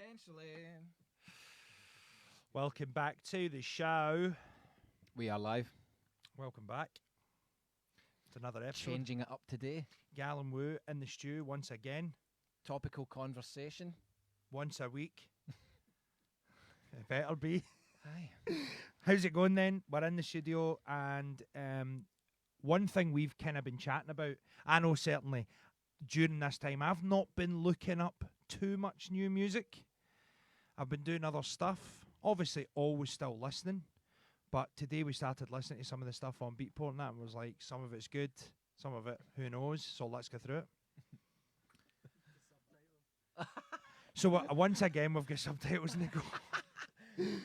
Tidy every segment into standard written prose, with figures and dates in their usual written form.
Potentially. Welcome back to the show. We are live. Welcome back. It's another episode. Changing it up today. Gallon Woo in the stew once again. Topical conversation. Once a week. It better be. Aye. How's it going then? We're in the studio and one thing we've kind of been chatting about, I know certainly during this time, I've not been looking up too much new music. I've been doing other stuff. Obviously, always still listening. But today we started listening to some of the stuff on Beatport and that, and was like, some of it's good, some of it, who knows? So let's go through it. So once again, we've got subtitles, Nico.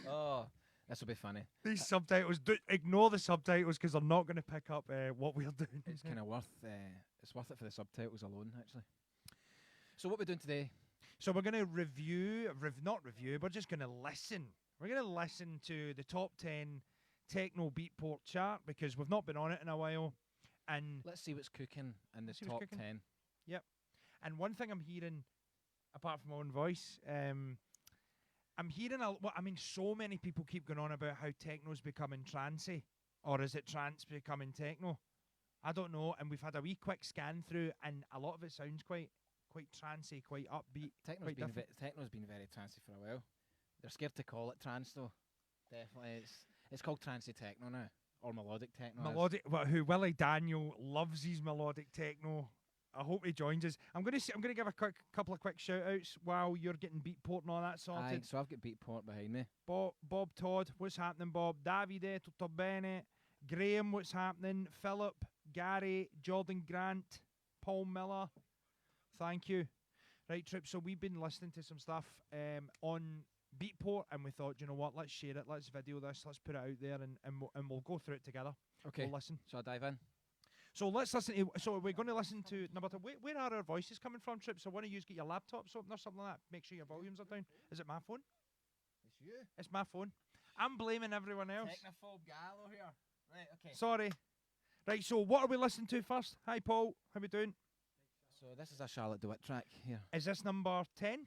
Oh, this will be funny. These subtitles, ignore the subtitles because they're not going to pick up what we're doing. It's kind of worth. It's worth it for the subtitles alone, actually. So what we're doing today? So we're going to not review, we're just going to listen. We're going to listen to the top 10 Techno Beatport chart because we've not been on it in a while. And let's see what's cooking in the top 10. Yep. And one thing I'm hearing, apart from my own voice, I'm hearing so many people keep going on about how techno's becoming trancey, or is it trance becoming techno? I don't know. And we've had a wee quick scan through, and a lot of it sounds quite trancey, quite upbeat. Techno's been very trancey for a while. They're scared to call it trance though. Definitely, it's called trancey techno now, or melodic techno. Who Willie Daniel loves his melodic techno. I hope he joins us. I'm going to give a couple of quick shout outs while you're getting Beatport and all that sorted. Aye, so I've got Beatport behind me. Bob Todd, what's happening, Bob? Davide, Tutto Bene. Graham, what's happening? Philip, Gary, Jordan Grant, Paul Miller. Thank you. Right, Trip, so we've been listening to some stuff on Beatport, and we thought, you know what, let's share it, let's video this, let's put it out there, and we'll go through it together. Okay. We'll listen. So I dive in. So let's listen to, so we're going to listen to number 2. Where are our voices coming from, Trip? So why don't you get your laptops open or something like that? Make sure your volumes are down. Is it my phone? It's you. It's my phone. I'm blaming everyone else. Technophobe Gallo here. Right, okay. Sorry. Right, so what are we listening to first? Hi, Paul. How we doing? So this is a Charlotte DeWitt track here. Is this number 10?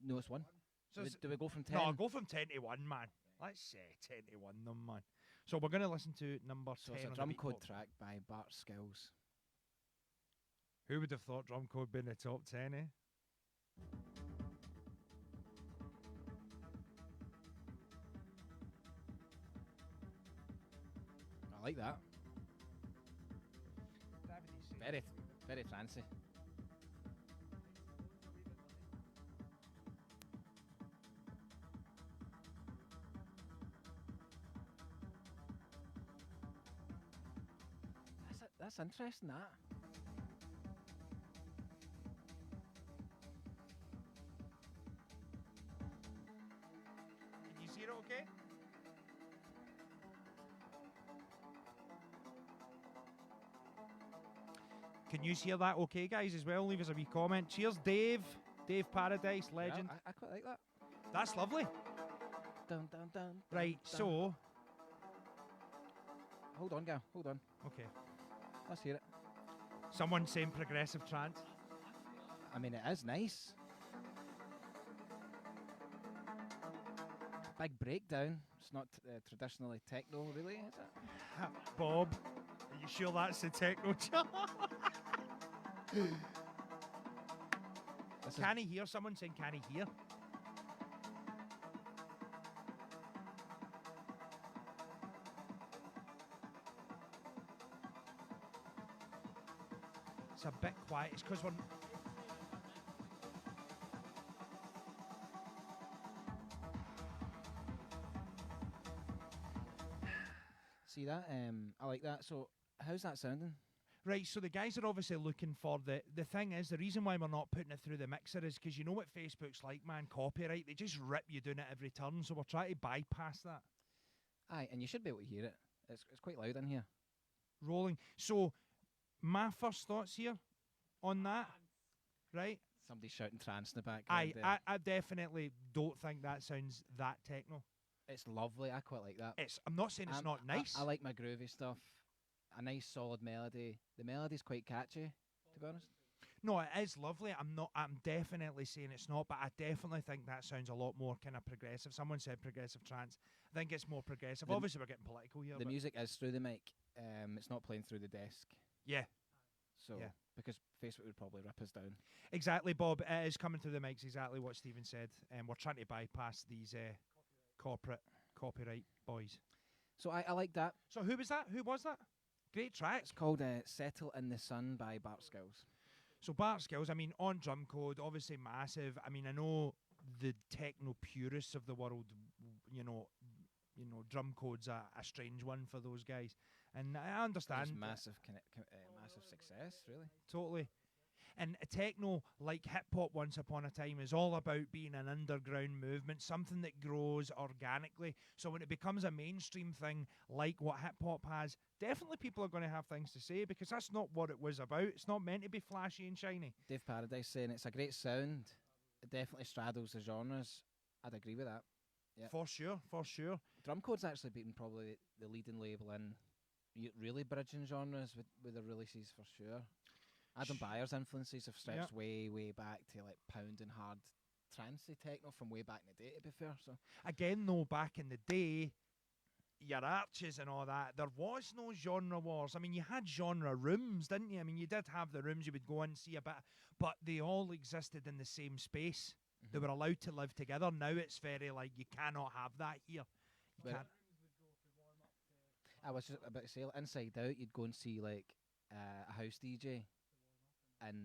No, it's 1. So do we go from 10? No, go from 10 to 1, man. Let's say 10 to 1, then, man. So we're going to listen to number 10. So it's a drum code track by Bart Skills. Who would have thought drum code being the top 10, eh? I like that. Very fancy. That's interesting, that. Can you see it okay? Can you hear that okay, guys, as well? Leave us a wee comment. Cheers, Dave. Dave Paradise, legend. Yeah, I quite like that. That's lovely. Dun, dun, dun, right, dun. so... Hold on, Gal. Hold on. Okay. Let's hear it. Someone saying progressive trance. I mean, it is nice. Big breakdown. It's not traditionally techno, really, is it? Bob, are you sure that's the techno chart? Can he hear? Someone saying, can he hear? It's a bit quiet. It's because we're... See that? I like that. So, how's that sounding? Right, so the guys are obviously looking for the thing is, the reason why we're not putting it through the mixer is because you know what Facebook's like, man, copyright. They just rip you doing it every turn, so we're trying to bypass that. Aye, and you should be able to hear it. It's quite loud in here. Rolling. So, my first thoughts here on that, right? Somebody's shouting trance in the background. I definitely don't think that sounds that techno. It's lovely. I quite like that. I'm not saying it's not nice. I like my groovy stuff. A nice solid melody. The melody's quite catchy, to be honest. No, it is lovely. I'm definitely saying it's not, but I definitely think that sounds a lot more kind of progressive. Someone said progressive trance. I think it's more progressive. Obviously, we're getting political here. The but music is through the mic. It's not playing through the desk. yeah, So Yeah. because Facebook would probably rip us down. exactly, Bob. It is coming through the mics. Exactly what Stephen said. And we're trying to bypass these corporate copyright boys. So I like that. So who was that? Who was that? Great track. It's called "Settle in the Sun" by Bart Skills. So Bart Skills, I mean, on drum code, obviously massive. I mean, I know the techno purists of the world, you know, drum code's a strange one for those guys, and I understand. It's massive, massive success, really. Totally. And techno, like hip hop once upon a time, is all about being an underground movement, something that grows organically. So when it becomes a mainstream thing, like what hip hop has, definitely people are going to have things to say, because that's not what it was about. It's not meant to be flashy and shiny. Dave Paradise saying it's a great sound. It definitely straddles the genres. I'd agree with that. Yeah. For sure, for sure. Drum Code's actually been probably the leading label in really bridging genres with the releases, for sure. Adam Byers' influences have stretched way back to like pounding hard trancey techno from way back in the day, to be fair. So Again, though, back in the day, your Arches and all that, there was no genre wars. I mean, you had genre rooms, didn't you? I mean, you did have the rooms you would go and see a bit, but they all existed in the same space. They were allowed to live together. Now it's very like, you cannot have that here. You Well, can't. I was just about to say, like, Inside Out, you'd go and see like a house DJ, and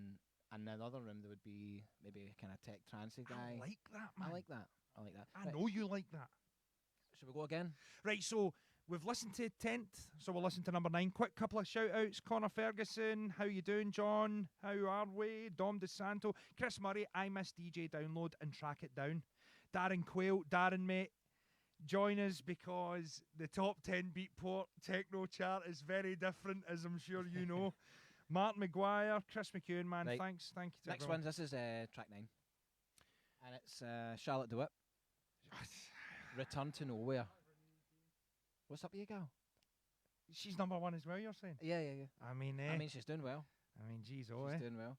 in another room there would be maybe a kind of tech trancey guy. I like that, man. I like that. I like that. I Right, know you like that. should we go again? Right, so we've listened to 10th, so we'll listen to number 9. Quick couple of shout-outs. Connor Ferguson, how you doing, John? How are we? Dom DeSanto. Chris Murray, I miss DJ Download and Track It Down. Darren Quayle, Darren, mate, join us, because the top 10 Beatport techno chart is very different, as I'm sure you know. Martin McGuire, Chris McEwen, man, Right. thanks. Thank you to Next everyone. one, this is track 9. And it's Charlotte DeWitt, Return to Nowhere. What's up with you, gal? She's number 1 as well, you're saying? Yeah. I mean, I mean, she's doing well. geez, She's oh, eh? doing well.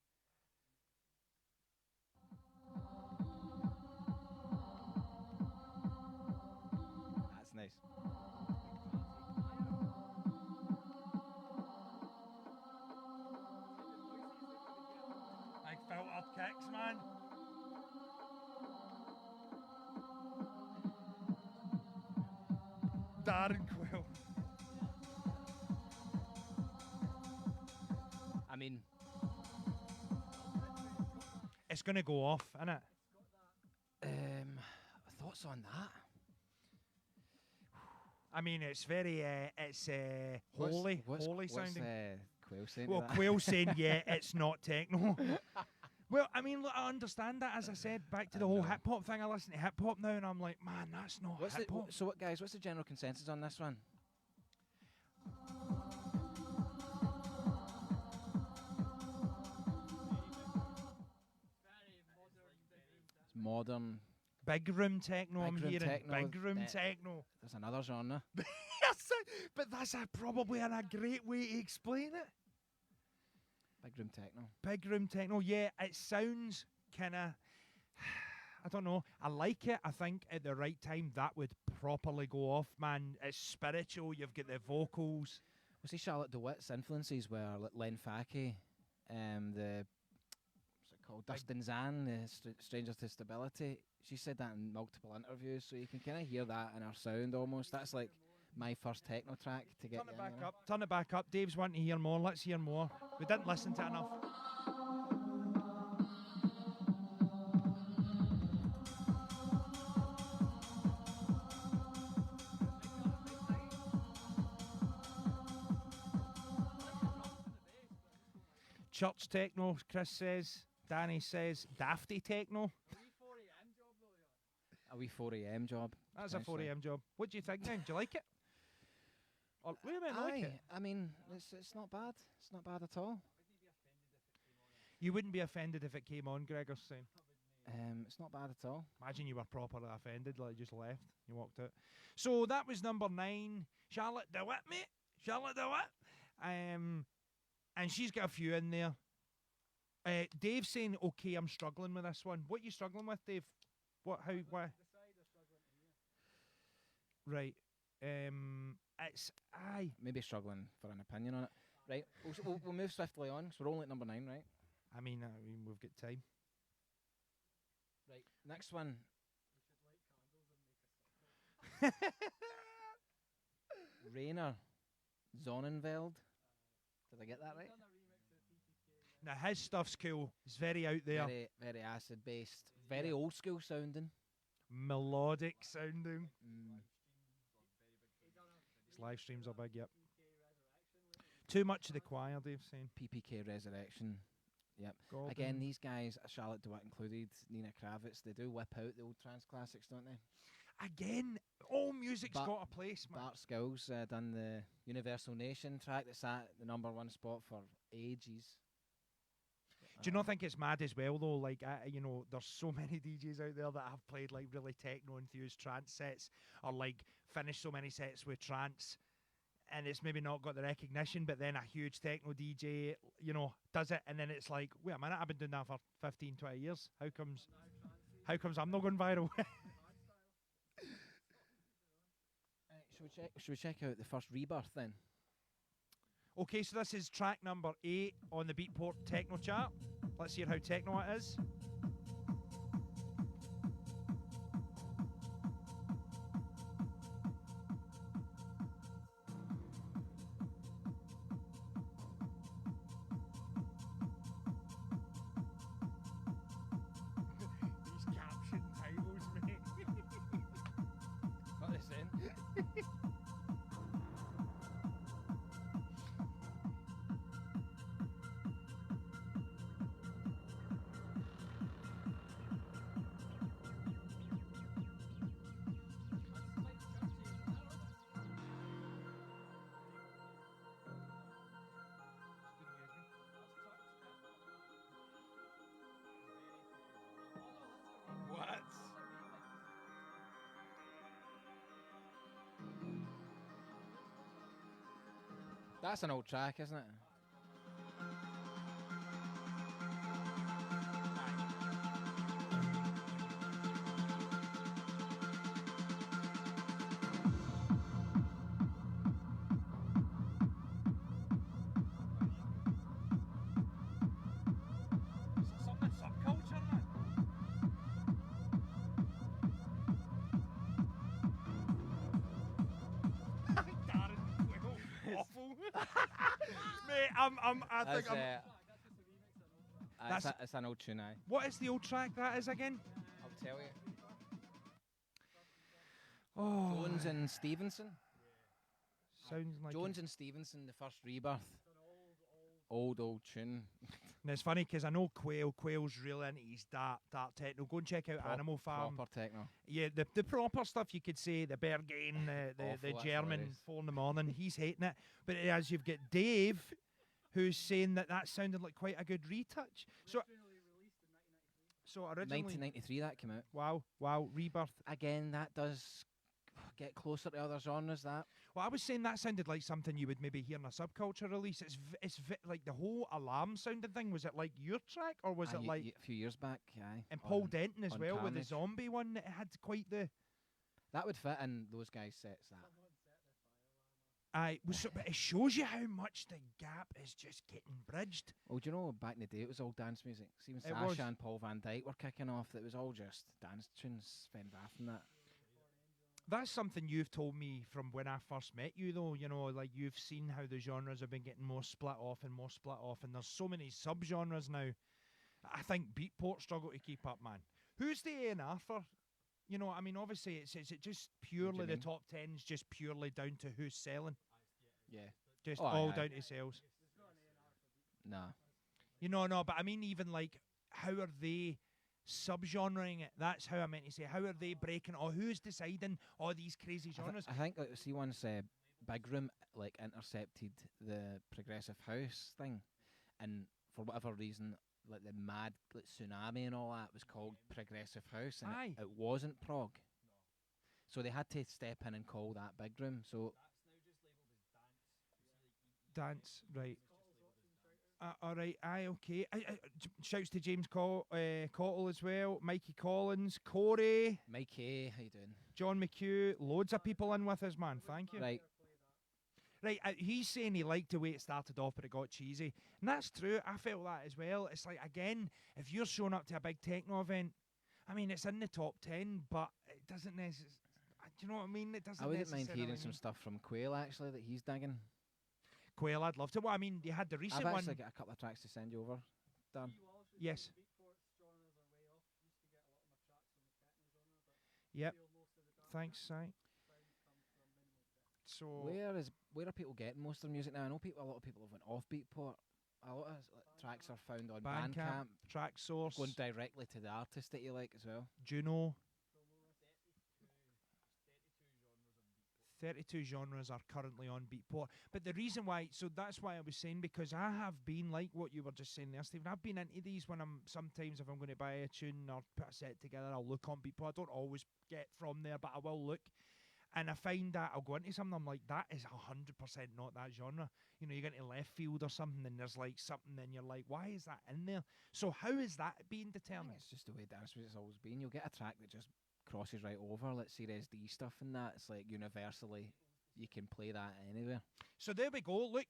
That's nice. I felt up kicks, man. Darren Quill. I mean, It's going to go off, innit? thoughts on that? I mean, it's very, holy What's sounding. Quail saying Well, to that? Quail saying, yeah, it's not techno. Well, I mean, look, I understand that. As I said, back to the whole know. hip hop thing. I listen to hip hop now, and I'm like, man, that's not What's hip hop. so what, guys? What's the general consensus on this one? It's modern. Big room techno, I'm Big room hearing. techno, Big room that- techno. There's another genre. Yes, but that's probably a great way to explain it. Big room techno. Big room techno, yeah, it sounds kind of, I don't know, I like it. I think at the right time that would properly go off, man. It's spiritual, you've got the vocals. Well, see, Charlotte DeWitt's influences were like Len Faki, the what's it called, Dustin Zahn, the Stranger to Stability. She said that in multiple interviews, so you can kind of hear that in her sound almost. That's like my first techno track to get. Turn it back up, turn it back up. Dave's wanting to hear more, let's hear more. We didn't listen to it enough. Church techno, Chris says. Danny says dafty techno. A wee 4 a.m. job. That's a 4 potentially. a.m. job. What do you think then? Do you like it? Or, wait a minute, I like it. I mean, it's not bad. It's not bad at all. You wouldn't be offended if it came on, Gregor's saying. It's not bad at all. Imagine you were properly offended, like you just left, you walked out. So that was number 9, Charlotte DeWitt, mate. Charlotte DeWitt. And she's got a few in there. Dave's saying, okay, I'm struggling with this one. What are you struggling with, Dave? What? How? Why? Right. It's aye. Maybe struggling for an opinion on it. Right, we'll move swiftly on. So we're only at number 9, right? I mean, we've got time. Right, next one. Rainer Zonenveld. Did I get that right? Now his stuff's cool. It's very out there, Very, very acid based, very old school sounding. melodic sounding. Mm. His live streams are big. Yep. Too much of the choir, Dave's saying. PPK Resurrection. Yep. Gordon. Again, these guys, Charlotte DeWitt included, Nina Kravitz, they do whip out the old trance classics, don't they? Again, all music's But got a place, man. Bart Skills done the Universal Nation track that's at the number 1 spot for ages. Do you not think it's mad as well though? Like, you know, there's so many DJs out there that have played like really techno infused trance sets, or like finished so many sets with trance, and it's maybe not got the recognition. But then a huge techno DJ, you know, does it, and then it's like, wait a minute, I've been doing that for 15, 20 years. How comes I'm not going viral? Should we check out the first Rebirth then? Okay, so this is track number 8 on the Beatport Techno chart. Let's hear how techno it is. These caption titles, mate. What are they saying? What? That's an old track, isn't it? Something subculture, man. Darren, awful. Mate, I think That's, I'm. it's an old tune, aye. What is the old track that is again? I'll tell you. Oh, Jones and Stevenson. sounds like. Jones and Stevenson, the first Rebirth. Old tune. And it's funny because I know Quail's real into his dark techno. Go and check out Animal Farm. Proper techno. Yeah, the proper stuff you could say, the Berghain, the Awful, that's German hilarious. 4 in the morning, he's hating it. But as you've got Dave, who's saying that sounded like quite a good retouch. So originally, 1993 that came out. wow, Rebirth. Again, that does get closer to other genres, that. Well, I was saying that sounded like something you would maybe hear in a subculture release. Like the whole alarm sounding thing. Was it like your track, or was it like a few years back, aye. and Paul on- Denton as on well with the Carnage. zombie one that had quite the. That would fit in those guys' sets, that. Aye, but it shows you how much the gap is just getting bridged. Oh, do you know, back in the day, it was all dance music. See, when It was. Sasha and Paul Van Dyke were kicking off, it was all just dance tunes, Sven Vath and that. That's something you've told me from when I first met you, though. You know, like you've seen how the genres have been getting more split off, and there's so many subgenres now. I think Beatport struggle to keep up, man. Who's the A&R for? You know, I mean, obviously, is it just purely the mean? top 10's just purely down to who's selling? Yeah. Just Oh, aye, all aye. down to sales? Nah. You know, no, but I mean, even like, how are they subgenring it? That's how I meant to say. How are they breaking? Or who's deciding all these crazy genres? I think, like, see, once Big Room, like, intercepted the progressive house thing, and for whatever reason, like, the mad like, tsunami and all that was called progressive house, and Aye. it wasn't prog. So they had to step in and call that Big Room. So Dance, right? All right, aye, okay. Shouts to James Cottle as well, Mikey Collins, Corey, Mikey, how you doing? John McHugh, loads of people in with us, man. Thank you. Right. Right, he's saying he liked the way it started off, but it got cheesy. And that's true. I felt that as well. It's like, again, if you're showing up to a big techno event, I mean, it's in the top 10, but it doesn't necessarily. Do you know what I mean? It doesn't. I wouldn't mind necessarily hearing some stuff from Quail actually that he's digging. Quail, I'd love to. Well, I mean, they had the recent I've one. actually got a couple of tracks to send you over. Dan. Yes. Yep. Thanks, Si. So where are people getting most of their music now? I know a lot of people have went off Beatport. A lot of tracks are found on Bandcamp. Track Source, going directly to the artist that you like as well. Juno. 32 genres are currently on Beatport. But the reason why, so that's why I was saying, because I have been like what you were just saying there, Stephen. I've been into these when sometimes if I'm going to buy a tune or put a set together, I'll look on Beatport. I don't always get from there, but I will look. And I find that I'll go into something, I'm like, that is 100% not that genre. You know, you get into left field or something, and there's like something, and you're like, why is that in there? So how is that being determined? It's just the way dance music's always been. You'll get a track that just crosses right over, let's see SD stuff and that. It's like universally, you can play that anywhere. So there we go. Look,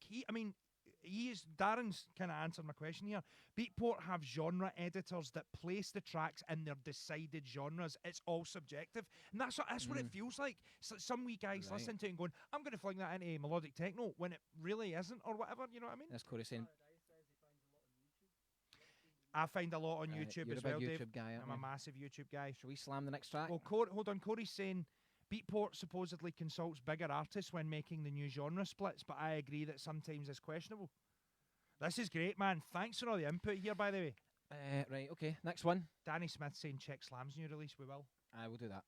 Darren's kind of answered my question here. Beatport have genre editors that place the tracks in their decided genres. It's all subjective, and that's what it feels like. So some wee guys listening to it and going, "I'm going to fling that into melodic techno," when it really isn't, or whatever. You know what I mean? That's Corey saying. I find a lot on YouTube you're as a big well, YouTube Dave. guy, I'm a massive YouTube guy. Shall we slam the next track? Well, hold on. Corey's saying Beatport supposedly consults bigger artists when making the new genre splits, but I agree that sometimes it's questionable. This is great, man. Thanks for all the input here, by the way. Right, okay. Next one. Danny Smith saying check Slam's new release. We will. I will do that.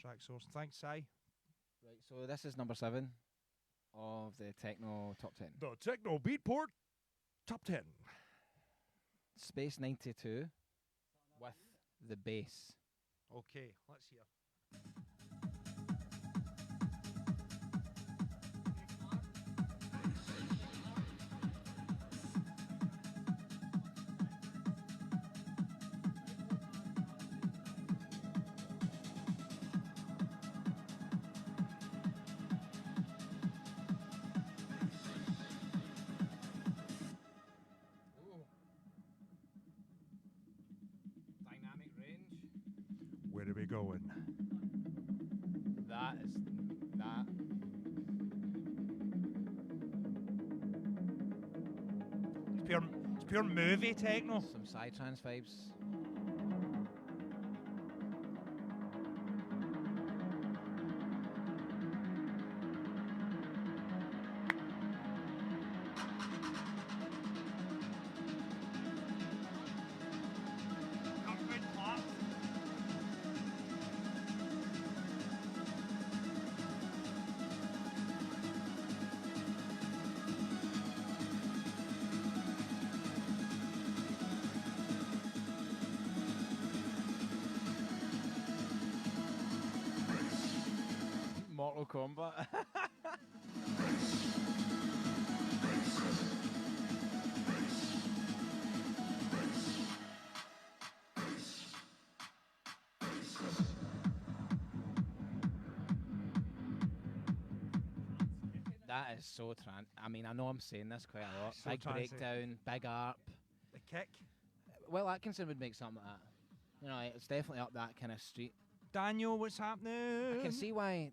Track Source. Thanks, Si. Right, so this is number 7 of the Techno Top 10. The Techno Beatport Top 10. Space 92 with the bass. Okay, let's hear. Dynamic range. Where are we going? That is that. It's pure movie techno. Some psytrance vibes. Mortal Kombat. That is so trance. I mean, I know I'm saying this quite a lot. So big trancey. breakdown, big arp. The kick. Well, Atkinson would make something like that. You know, it's definitely up that kind of street. Daniel, what's happening? I can see why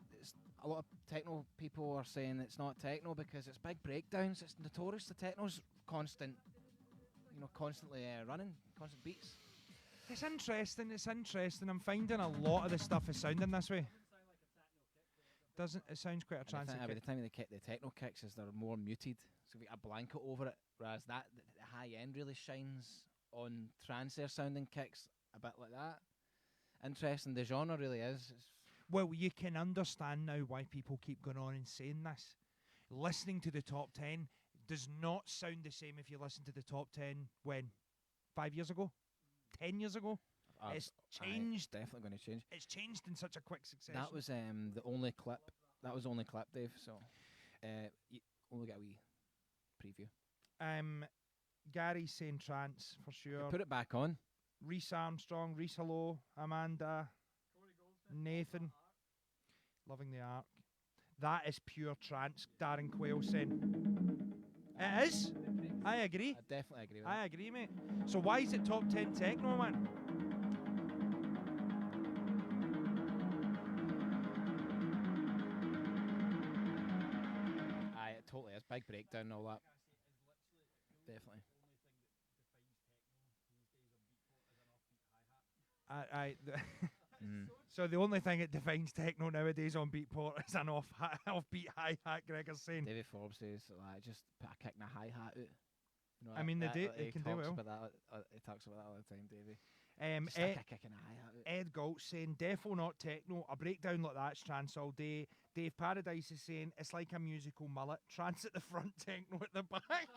a lot of techno people are saying it's not techno because it's big breakdowns. It's notorious. The techno's constant, you know, constantly running, constant beats. It's interesting. I'm finding a lot of the stuff is sounding this way. Doesn't it sounds quite a And trancy by the kick. time the techno kicks is they're more muted, so we get a blanket over it. Whereas the high end really shines on trancier sounding kicks, a bit like that. Interesting. The genre really is. Well, you can understand now why people keep going on and saying this. Listening to the top 10 does not sound the same if you listen to the top 10 when? 5 years ago? 10 years ago? It's changed. Definitely going to change. It's changed in such a quick succession. That was the only clip. That was the only clip, Dave. So you only get a wee preview. Gary's saying trance for sure. Put it back on. Reese Armstrong, Reese Hello, Amanda, Nathan, loving the arc. That is pure trance, Darren Quayle saying. It is. I agree. I definitely agree with I agree, mate. So why is it top 10 techno, man? Aye, it totally is. Big breakdown and all that. Definitely. So the only thing that defines techno nowadays on Beatport is an offbeat hi-hat, Gregor's saying. David Forbes says, like, just put a kick and a hi-hat out. You know, I mean, that, they can do well. He talks about that all the time, Davey. Just Ed, stick a kick and a hi-hat out. Ed Galt saying, defo not techno, a breakdown like that's trance all day. Dave Paradise is saying, it's like a musical mullet, trance at the front, techno at the back.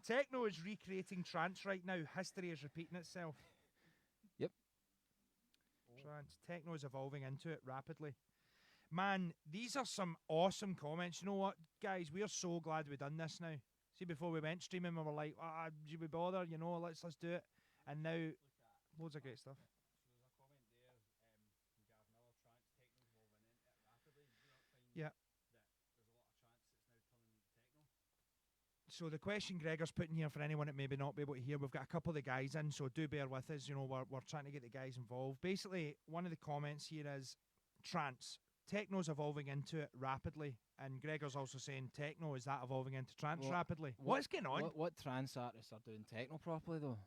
Techno is recreating trance right now. History is repeating itself. Yep. Trance. Techno is evolving into it rapidly. Man, these are some awesome comments. You know what, guys? We are so glad we've done this now. See, before we went streaming, we were like, should we bother? You know, let's do it. And now, loads of great stuff. Yeah. So the question Gregor's putting here for anyone that maybe not be able to hear, we've got a couple of the guys in, so do bear with us. You know, we're trying to get the guys involved. Basically, one of the comments here is trance. Techno's evolving into it rapidly, and Gregor's also saying techno, is that evolving into trance rapidly? What's going on? What trance artists are doing techno properly, though?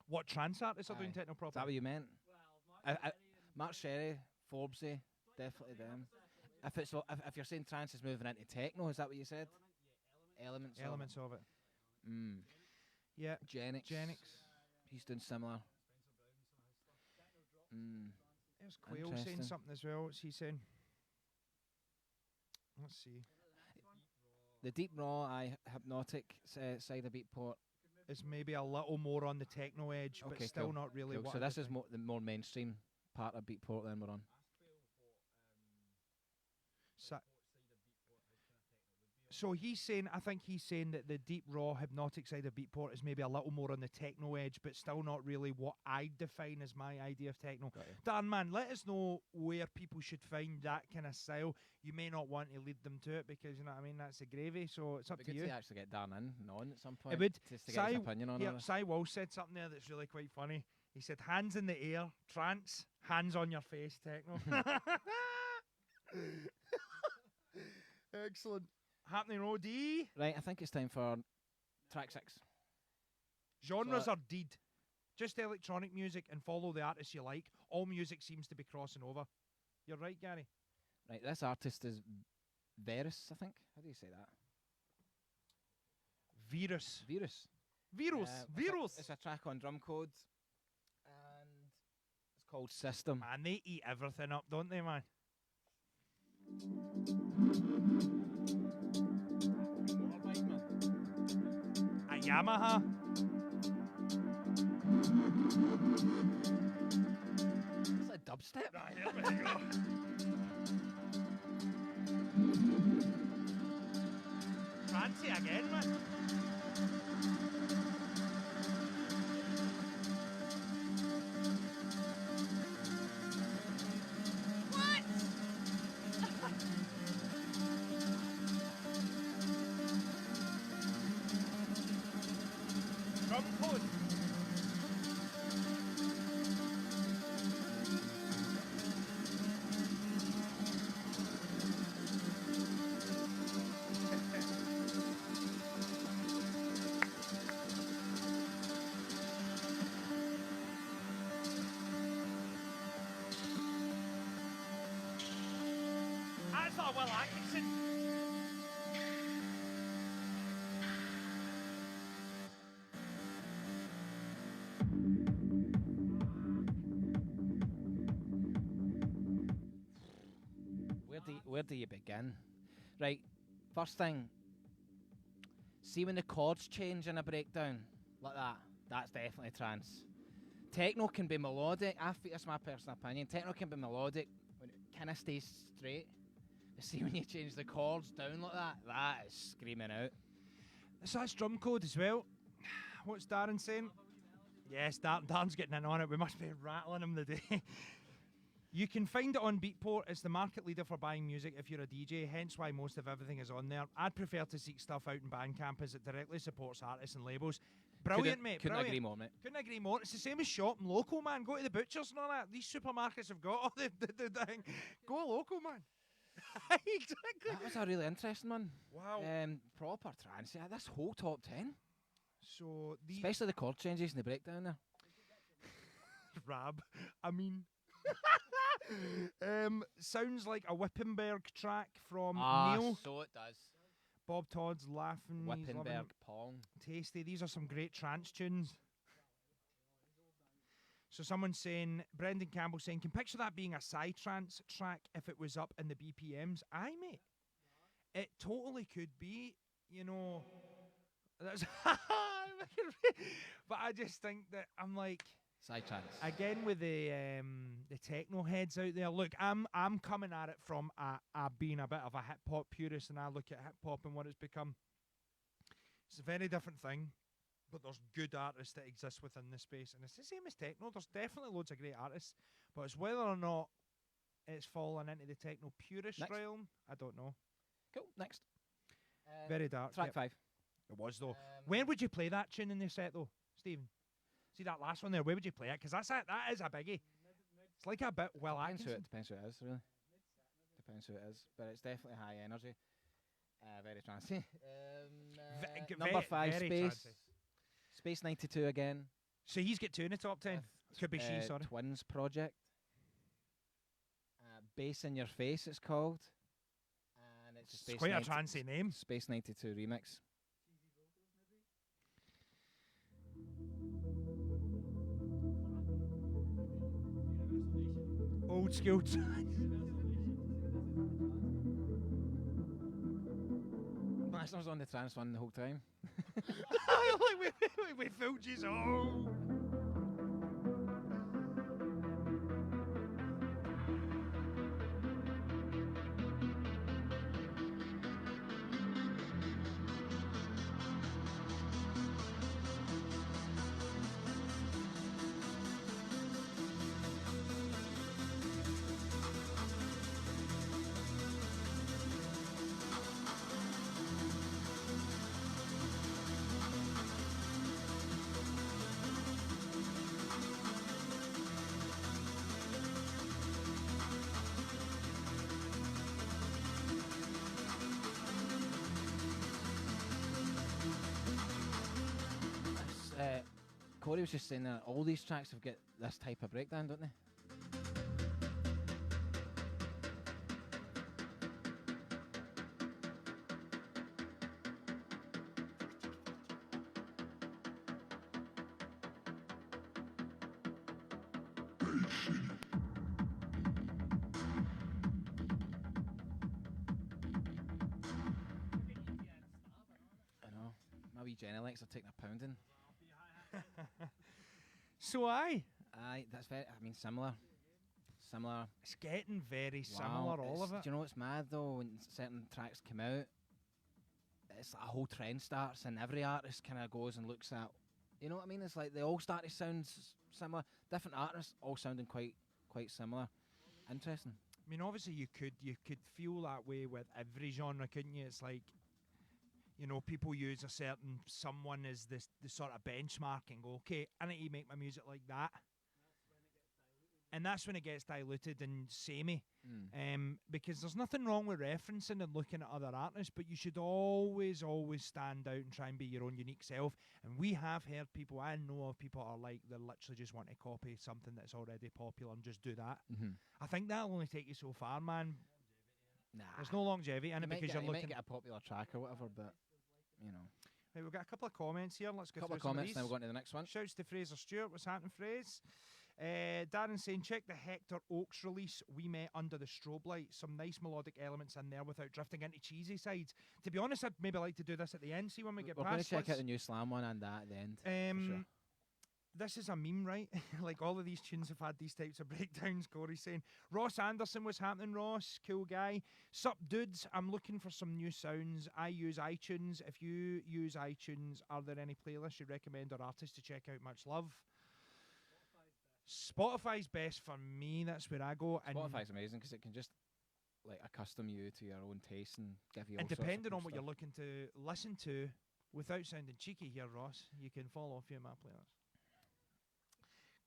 What trance artists are doing techno Is that properly? what you meant? Mark Sherry, Forbesy, definitely them. If you're saying trance is moving into techno, is that what you said? Elements of it. Yeah. Genix. He's doing similar. There's Quayle saying something as well. What's he saying? Let's see. The deep raw, hypnotic side of Beatport is maybe a little more on the techno edge, but still not really. Cool. So this is the more mainstream part of Beatport then we're on. So he's saying, I think he's saying that the deep raw hypnotic side of Beatport is maybe a little more on the techno edge, but still not really what I define as my idea of techno. Dan, man, let us know where people should find that kind of style. You may not want to lead them to it because, you know what I mean, that's the gravy, so it's up to you. It'd be good to actually get Dan in and on at some point. It would. Just to get his opinion on it. Cy Walsh said something there that's really quite funny. He said, hands in the air, trance, hands on your face, techno. Excellent. Happening OD. Right, I think it's time for track 6. Genres are deed. Just electronic music and follow the artists you like. All music seems to be crossing over. You're right, Gary. Right, this artist is Verus, I think. How do you say that? Virus. It's a track on Drum Codes. And it's called System. Man, they eat everything up, don't they, man? A Yamaha. It's like dubstep. Here we go. Fancy again, man. Where do you begin? Right, first thing, see when the chords change in a breakdown like that, that's definitely trance. Techno can be melodic. That's my personal opinion. Techno can be melodic when it kind of stays straight. See when you change the chords down like that is screaming out. So that's drum code as well. What's Darren saying? Yes, Darren's getting in on it. We must be rattling him today. You can find it on Beatport. It's the market leader for buying music if you're a DJ, hence why most of everything is on there. I'd prefer to seek stuff out in Bandcamp as it directly supports artists and labels. Brilliant, mate. Couldn't brilliant. agree more, mate. Couldn't agree more. It's the same as shopping local, man. Go to the butchers and all that. These supermarkets have got all the thing. Go local, man. Exactly. That was a really interesting one. Wow. Proper trance. Yeah, this whole top 10. So these Especially the chord changes and the breakdown there. Rab. I mean, sounds like a Whippenberg track from Neil. So it does. Bob Todd's laughing. He's loving Whippenberg Pong. Tasty. These are some great trance tunes. So someone's saying, Brendan Campbell saying, can picture that being a psytrance track if it was up in the BPMs. Aye, mate. It totally could be, you know. That's but I just think that I'm like, Psytrance. again with the techno heads out there. Look, I'm coming at it from being a bit of a hip hop purist, and I look at hip hop and what it's become. It's a very different thing. But there's good artists that exist within this space, and it's the same as techno. There's definitely loads of great artists, but it's whether or not it's fallen into the techno purist realm. I don't know. Cool. Next. Very dark. Track 5. It was though. Where would you play that tune in the set though, Stephen? See that last one there? Where would you play it? Because that is a biggie. It's like a bit Will Atkinson. Depends who it is, really. Depends who it is, but it's definitely high energy. Very trancey. Number 5, Space. Space 92 again. So he's got 2 in the top 10. Could be she, sorry. Twins Project. Bass in Your Face, it's called. And it's quite a trancey name. Space 92 remix. Old school trance. Listeners on the trance one the whole time. Like we fooled you all. Corey was just saying that all these tracks have got this type of breakdown, don't they? I know. My wee Jenny likes are taking a pounding. So aye, that's very. I mean, similar. It's getting very similar, all of it. Do you know what's mad though? When certain tracks come out, it's like a whole trend starts, and every artist kind of goes and looks at. You know what I mean? It's like they all start to sound similar. Different artists all sounding quite similar. Interesting. I mean, obviously you could feel that way with every genre, couldn't you? It's like, you know, people use a certain someone as the sort of benchmark and go, okay, I need to make my music like that. And that's when it gets diluted and samey. Because there's nothing wrong with referencing and looking at other artists, but you should always stand out and try and be your own unique self. And we have heard people, I know of people are like, they literally just want to copy something that's already popular and just do that. I think that'll only take you so far, man. Nah. There's no longevity in it because you're looking. You might get a popular track or whatever, but, you know. Right, we've got a couple of comments here. Let's go through some comments, of these. then we'll go on to the next one. Shouts to Fraser Stewart. What's happening, Fraser? Darren saying, check the Hector Oaks release. We met under the strobe light. Some nice melodic elements in there without drifting into cheesy sides. To be honest, I'd maybe like to do this at the end. See when we get We're past. We're going to check out the new Slam one and that at the end. this is a meme, right? Like all of these tunes have had these types of breakdowns. Corey's saying, Ross Anderson, what's happening, Ross? Cool guy. Sup, dudes? I'm looking for some new sounds. I use iTunes. If you use iTunes, are there any playlists you recommend or artists to check out? Much love. Spotify's best for me. That's where I go. Spotify's amazing because it can just like accustom you to your own taste and give you all And sorts of depending cool on what stuff. you're looking to listen to, without sounding cheeky here, Ross, you can follow a few of my playlists.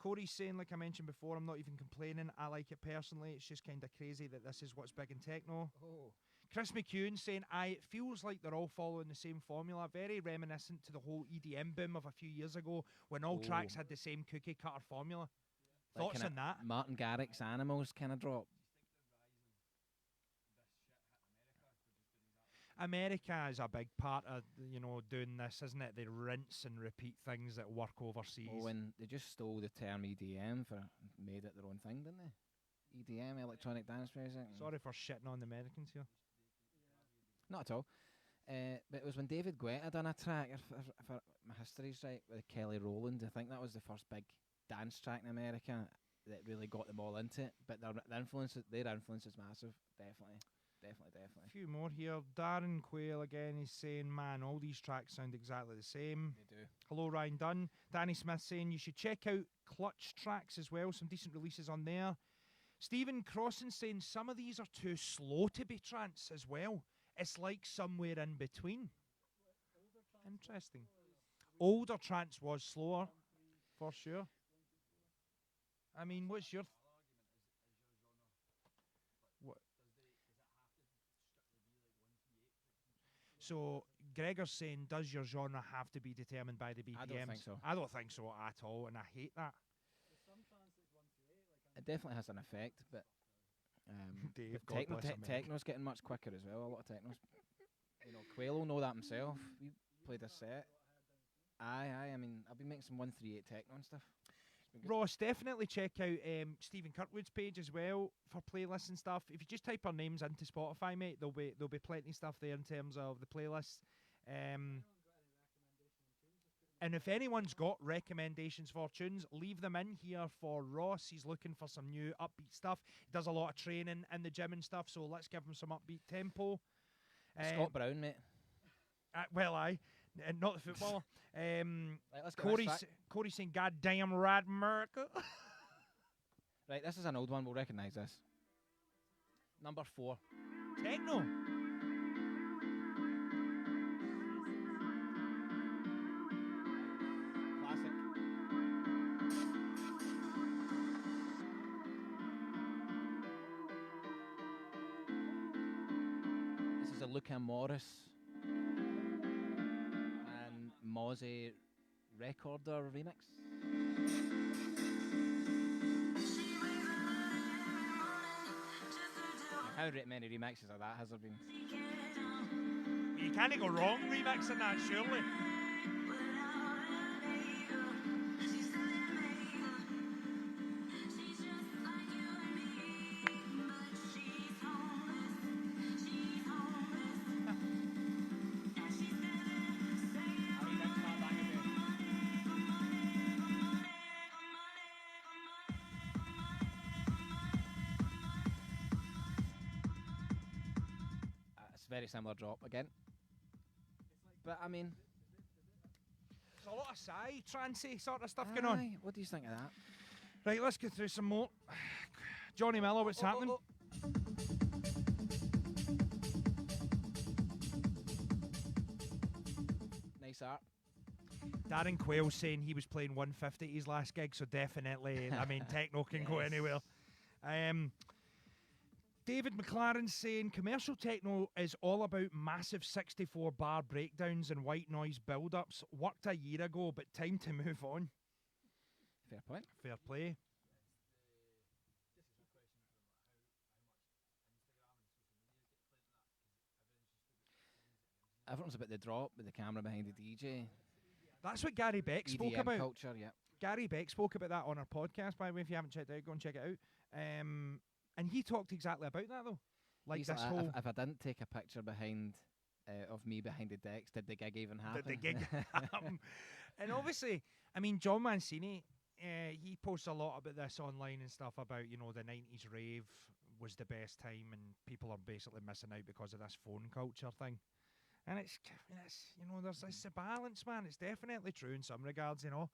Corey's saying, like I mentioned before, I'm not even complaining. I like it personally. It's just kind of crazy that this is what's big in techno. Oh. Chris McEwen saying, it feels like they're all following the same formula. Very reminiscent to the whole EDM boom of a few years ago when all tracks had the same cookie cutter formula. Like Thoughts on that? Martin Garrix's Animals kind of drop. America is a big part of, doing this, isn't it? They rinse and repeat things that work overseas. Well, when they just stole the term EDM made it their own thing, didn't they? EDM, electronic dance music. Sorry for shitting on the Americans here. Not at all. But it was when David Guetta done a track, if my history's right, with Kelly Rowland. I think that was the first big dance track in America that really got them all into it. But their influence is massive, definitely. Definitely. A few more here. Darren Quayle again is saying, man, all these tracks sound exactly the same. They do. Hello, Ryan Dunn. Danny Smith saying you should check out Clutch Tracks as well. Some decent releases on there. Stephen Crossan saying some of these are too slow to be trance as well. It's like somewhere in between. Interesting. Older trance was slower, for sure. I mean, what's your... So Gregor's saying, does your genre have to be determined by the BPMs? I don't think so. I don't think so at all, and I hate that. It definitely has an effect, but Dave, but techno's getting much quicker as well. A lot of techno's, Quayle will know that himself. We played a set. Aye. I mean, I've been making some 138 techno and stuff. Ross, definitely check out Stephen Kirkwood's page as well for playlists and stuff. If you just type our names into Spotify, mate, there'll be plenty of stuff there in terms of the playlists. And if anyone's got recommendations for tunes, leave them in here for Ross. He's looking for some new upbeat stuff. He does a lot of training in the gym and stuff, so let's give him some upbeat tempo. Scott Brown, mate. Aye. And not the footballer. Right, let's get Corey's saying, goddamn right, America. Right, this is an old one. We'll recognise this. Number 4. Techno. Classic. This is a Luca Morris and Mozzie Recorder remix. How many remixes of that has there been? You can't go wrong remixing that, surely. Very similar drop again. But I mean, there's a lot of trancey sort of stuff going on. What do you think of that? Right, let's go through some more. Johnny Miller, what's happening? Nice art. Darren Quayle saying he was playing 150 at his last gig, so definitely, I mean, techno can go anywhere. David McLaren saying commercial techno is all about massive 64 bar breakdowns and white noise build-ups. Worked a year ago, but time to move on. Fair point. Fair play. Everyone's about the drop with the camera behind the DJ. That's what Gary Beck spoke EDM about. culture, yeah. Gary Beck spoke about that on our podcast, by the way. If you haven't checked it out, go and check it out. And he talked exactly about that, though. Like this whole... If I didn't take a picture behind of me behind the decks, did the gig even happen? Did the gig happen? And obviously, I mean, John Mancini, he posts a lot about this online and stuff about, you know, the 90s rave was the best time and people are basically missing out because of this phone culture thing. And it's you know, it's a balance, man. It's definitely true in some regards, you know.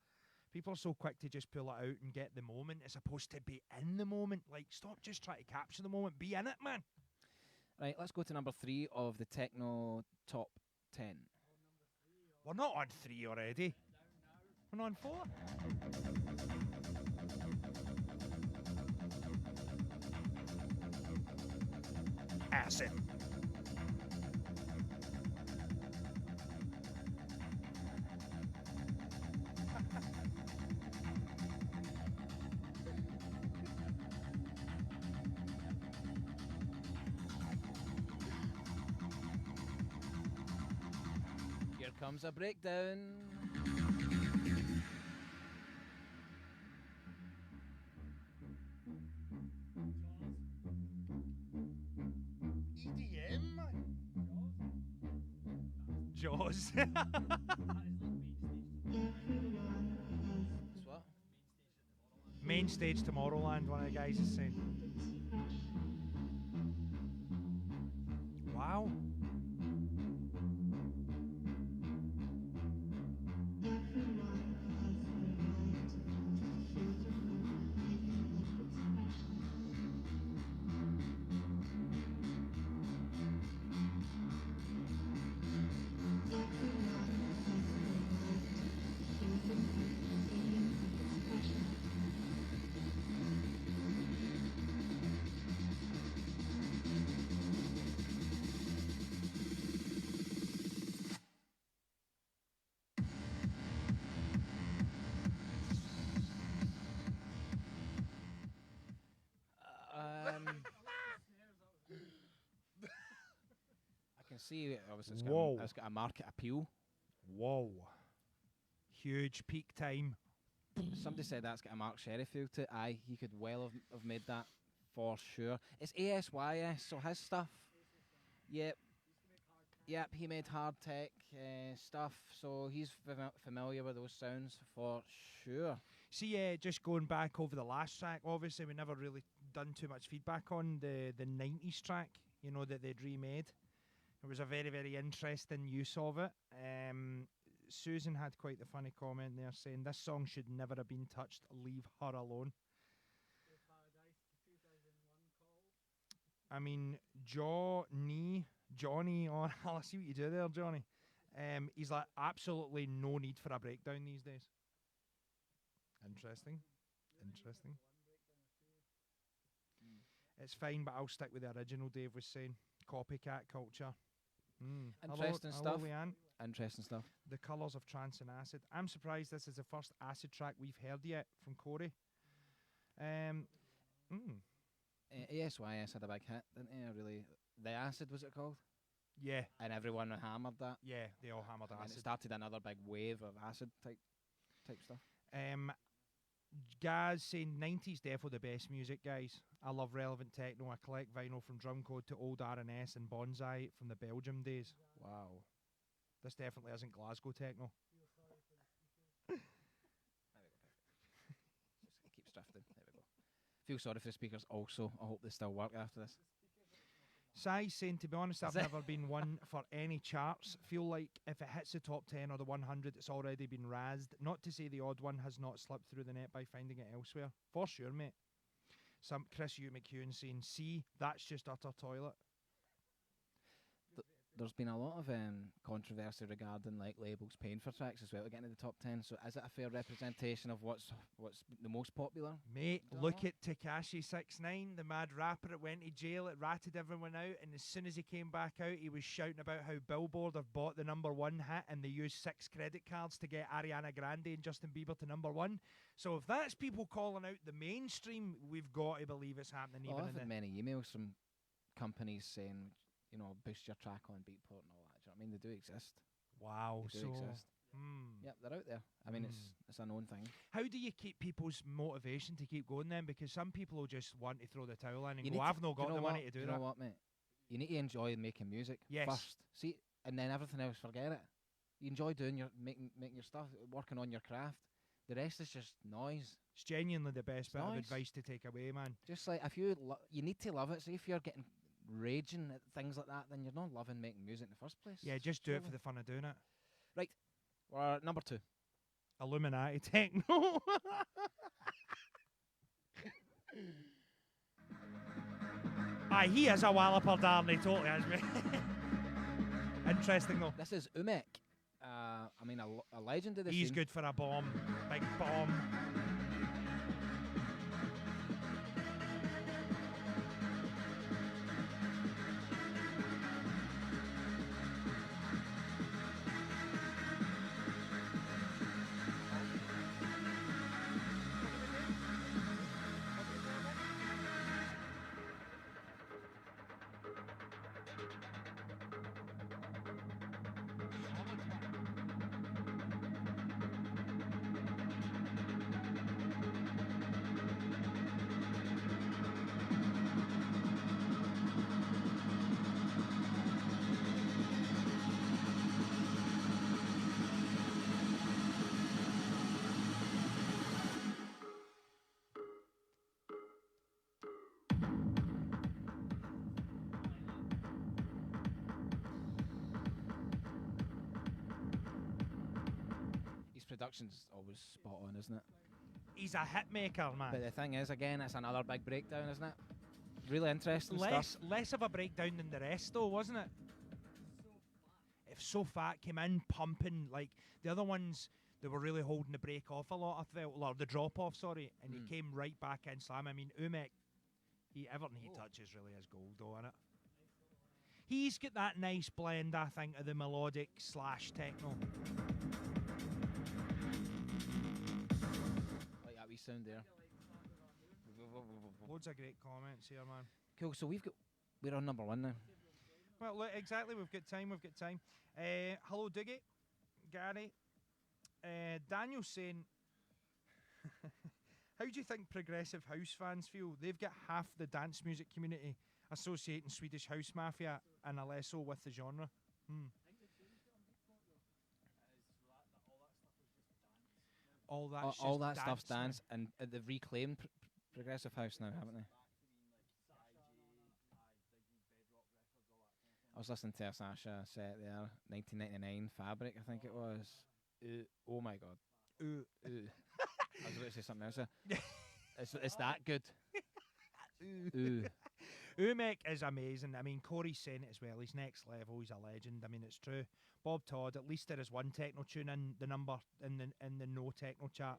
People are so quick to just pull it out and get the moment as opposed to be in the moment. Like, stop just trying to capture the moment. Be in it, man. Right, let's go to number 3 of the Techno Top 10. We're not on 3 already. We're on 4. Acid. Here comes a breakdown. EDM, man. Jaws. That's what? Main stage Tomorrowland, one of the guys is saying. Wow. I can see obviously Whoa. it's got a market appeal. Whoa. Huge peak time. Somebody said that's got a Mark Sherry feel to it. Aye, he could well have made that for sure. It's ASYS, so his stuff. Yep. Yep, he made hard tech stuff, so he's familiar with those sounds for sure. See, just going back over the last track, obviously we never really done too much feedback on the 90s track, you know, that they'd remade. It was a very, very interesting use of it. Susan had quite the funny comment there saying, this song should never have been touched, leave her alone. I mean, Johnny, oh, I see what you do there, Johnny. He's like, absolutely no need for a breakdown these days. Interesting. It's fine, but I'll stick with the original. Dave was saying copycat culture. Interesting stuff. Leanne. Interesting stuff. The colours of Trance and Acid. I'm surprised this is the first Acid track we've heard yet from Corey. ASYS had a big hit, didn't they? Really, the Acid was it called? Yeah, And everyone hammered that. yeah, they all hammered And it Acid. started another big wave of acid type stuff. Gaz saying 90s defo the best music, guys. I love relevant techno. I collect vinyl from Drum Code to old R&S and Bonsai from the Belgium days. Wow. This definitely isn't Glasgow techno. There we go. Just keeps drifting. There we go. Feel sorry for the speakers also. I hope they still work after this. Sai's saying, to be honest, I've Is it? never been one for any charts. Feel like if it hits the top 10 or the 100, it's already been razzed. Not to say the odd one has not slipped through the net by finding it elsewhere. For sure, mate. Some Chris U. McEwen saying, see, that's just utter toilet. There's been a lot of controversy regarding like labels paying for tracks as well to get into the top 10. So is it a fair representation of what's the most popular? Mate, Don't look know. at Tekashi 69, the mad rapper that went to jail. It ratted everyone out, and as soon as he came back out, he was shouting about how Billboard have bought the #1 hit and they used 6 credit cards to get Ariana Grande and Justin Bieber to #1. So if that's people calling out the mainstream, we've got to believe it's happening. Well, Even I've in had the many emails from companies saying, you know, boost your track on Beatport and all that. Do you know what I mean? They do exist. wow, They do so exist. Yep, they're out there. I mean, it's a known thing. how do you keep people's motivation to keep going then? Because some people will just want to throw the towel in and You go, need I've to- not do you got know the what? money to do you that. know what, mate? You need to enjoy making music Yes. first. See, and then everything else, forget it. You enjoy doing making your stuff, working on your craft. The rest is just noise. It's genuinely the best bit of noise. advice to take away, man. Just like if you you need to love it. So if you're getting raging at things like that, then you're not loving making music in the first place. Yeah, just do it for the fun of doing it. Right, we're at number 2. Illuminati techno. Aye, he is a walloper, darn, he totally is, mate. Interesting, though. This is Umek. I mean, a legend of the He's scene. good for a bomb. Big bomb. Production's always spot on, isn't it? He's a hit maker, man. But the thing is, again, it's another big breakdown, isn't it? Really interesting stuff. Less of a breakdown than the rest, though, wasn't it? If So Fat came in pumping, like the other ones, they were really holding the break off a lot, I felt, or the drop off, sorry, and he came right back in slam. I mean, Umek, everything he touches really is gold, though, innit? He's got that nice blend, I think, of the melodic / techno. Like that wee sound there. Loads of great comments here, man. Cool, so we're on number 1 now. Well, look, exactly, we've got time. Hello, Diggy, Gary. Daniel's saying, how do you think progressive house fans feel? They've got half the dance music community associating Swedish house mafia and Alesso with the genre. All that stuff's dance, and they've reclaimed progressive house now, haven't they? I was listening to a Sasha set there, 1999 Fabric, I think it was. Oh my god. I was about to say something else there. It's that good. Umek is amazing. I mean, Corey's saying it as well. He's next level. He's a legend. I mean, it's true. Bob Todd, at least there is one techno tune in the number in the no techno chat.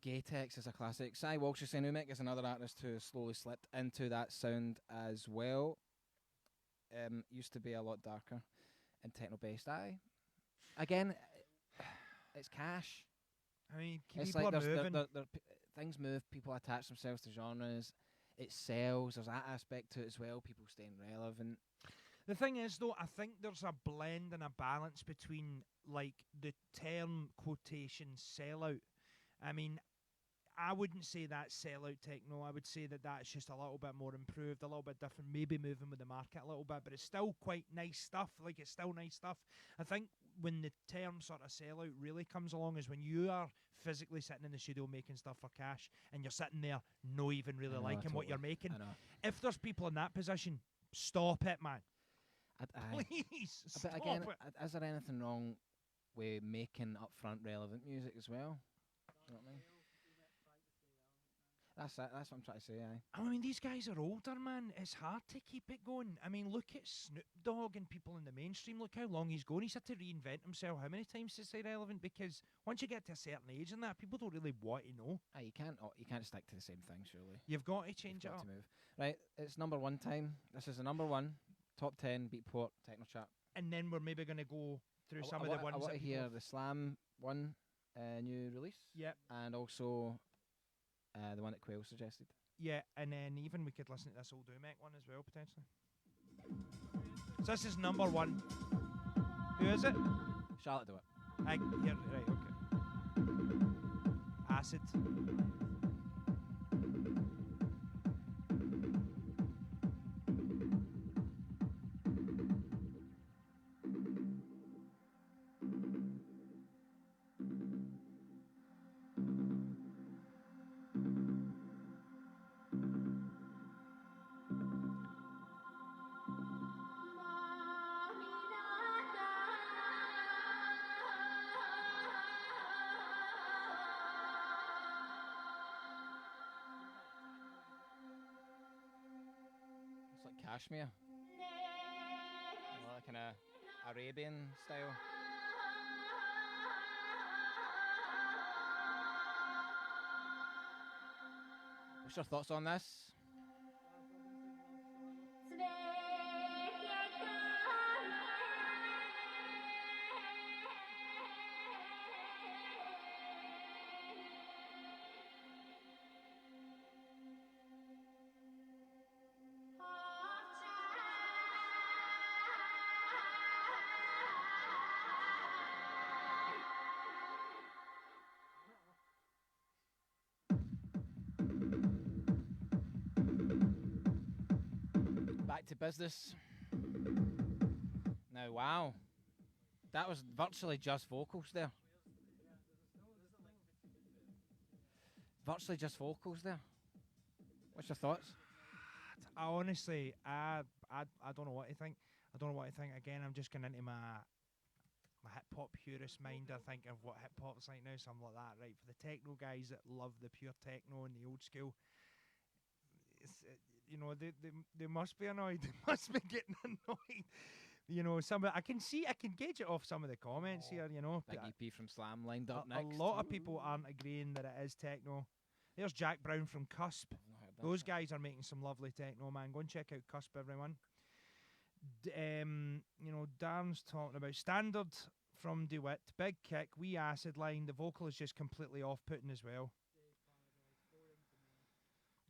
Gatex is a classic. Cy Walsh is saying Umek is another artist who has slowly slipped into that sound as well. Used to be a lot darker and techno based. Again, it's cash. I mean, it's people like are moving. Things move. People attach themselves to genres. It sells. There's that aspect to it as well. People staying relevant. The thing is, though, I think there's a blend and a balance between, like, the term quotation sellout. I mean, I wouldn't say that's sellout techno. I would say that that's just a little bit more improved, a little bit different, maybe moving with the market a little bit, but it's still quite nice stuff. Like, it's still nice stuff. I think when the term sort of sellout really comes along is when you are physically sitting in the studio making stuff for cash and you're sitting there not even really liking what you're making. If there's people in that position, stop it, man. Please, but again, is there anything wrong with making upfront relevant music as well? You know what I mean? That's what I'm trying to say, I mean, these guys are older, man. It's hard to keep it going. I mean, look at Snoop Dogg and people in the mainstream. Look how long he's going. He's had to reinvent himself how many times to stay relevant? Because once you get to a certain age and that, people don't really want to know. You can't stick to the same thing, surely. You've got to change it up. To move. Right, it's number 1 time. This is the number 1 top 10 Beatport techno chart. And then we're maybe going to go through some of the ones. I want to hear the Slam one, new release. Yep. And also the one that Quail suggested. Yeah, and then even we could listen to this old Umek one as well, potentially. So this is number 1. Who is it? Charlotte Do It. Right, okay. Acid. Kashmir. Kind of Arabian style. What's your thoughts on this? Back to business. Now, wow. That was virtually just vocals there. Virtually just vocals there. What's your thoughts? I honestly, I don't know what to think. I don't know what to think. Again, I'm just going into my hip hop purist mind. I think of what hip hop's like now, something like that. Right, for the techno guys that love the pure techno and the old school, you know, they must be annoyed. They must be getting annoyed. You know, I can gauge it off some of the comments here. You know, Big EP from Slam lined up a next. lot of people aren't agreeing that it is techno. There's Jack Brown from Cusp. Those guys are making some lovely techno, man. Go and check out Cusp, everyone. You know, Darren's talking about Standard from DeWitt, Big Kick, Wee Acid Line. The vocal is just completely off-putting as well.